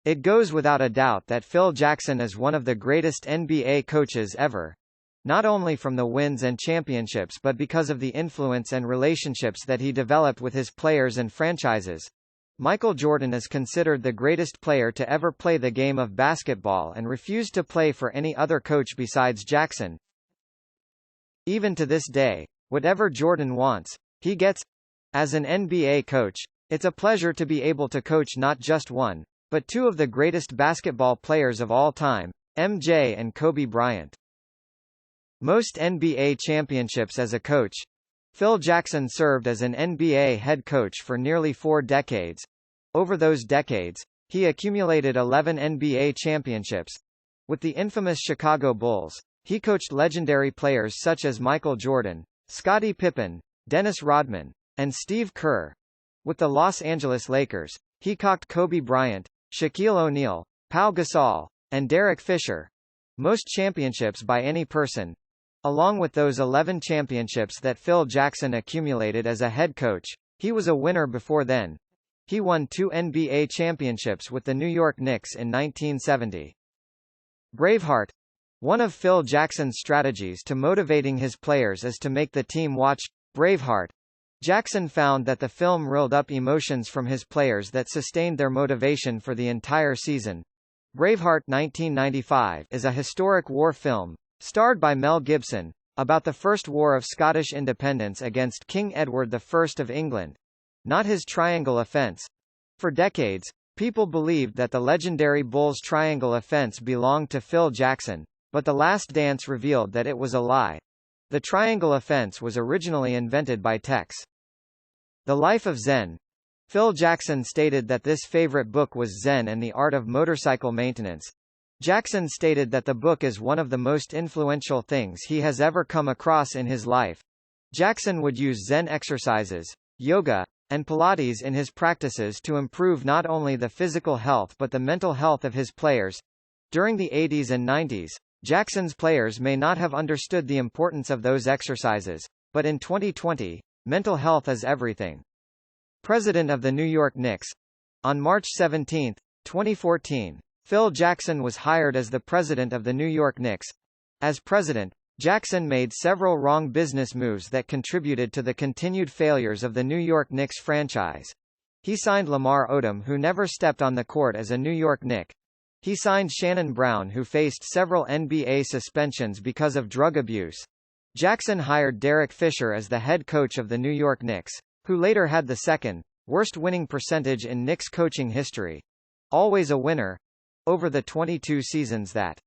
It goes without a doubt that Phil Jackson is one of the greatest NBA coaches ever. Not only from the wins and championships but because of the influence and relationships that he developed with his players and franchises. Michael Jordan is considered the greatest player to ever play the game of basketball and refused to play for any other coach besides Jackson. Even to this day, whatever Jordan wants, he gets. As an NBA coach, it's a pleasure to be able to coach not just one, but two of the greatest basketball players of all time, MJ and Kobe Bryant. Most NBA championships as a coach. Phil Jackson served as an NBA head coach for nearly 4 decades. Over those decades, he accumulated 11 NBA championships. With the infamous Chicago Bulls, he coached legendary players such as Michael Jordan, Scottie Pippen, Dennis Rodman, and Steve Kerr. With the Los Angeles Lakers, he coached Kobe Bryant, Shaquille O'Neal, Pau Gasol, and Derek Fisher. Most championships by any person. Along with those 11 championships that Phil Jackson accumulated as a head coach, he was a winner before then. He won 2 NBA championships with the New York Knicks in 1970. Braveheart. One of Phil Jackson's strategies to motivating his players is to make the team watch Braveheart. Jackson found that the film reeled up emotions from his players that sustained their motivation for the entire season. Braveheart 1995 is a historic war film, starred by Mel Gibson, about the First War of Scottish Independence against King Edward I of England. Not his triangle offence. For decades, people believed that the legendary Bulls triangle offence belonged to Phil Jackson, but The Last Dance revealed that it was a lie. The triangle offence was originally invented by Tex. The Life of Zen. Phil Jackson stated that this favorite book was Zen and the Art of Motorcycle Maintenance. Jackson stated that the book is one of the most influential things he has ever come across in his life. Jackson would use Zen exercises, yoga, and Pilates in his practices to improve not only the physical health but the mental health of his players. During the 80s and 90s, Jackson's players may not have understood the importance of those exercises, but in 2020, mental health is everything. President of the New York Knicks. On March 17, 2014, Phil Jackson was hired as the president of the New York Knicks. As president, Jackson made several wrong business moves that contributed to the continued failures of the New York Knicks franchise. He signed Lamar Odom, who never stepped on the court as a New York Knick. He signed Shannon Brown, who faced several NBA suspensions because of drug abuse. Jackson hired Derek Fisher as the head coach of the New York Knicks, who later had the second worst winning percentage in Knicks coaching history. Always a winner. Over the 22 seasons that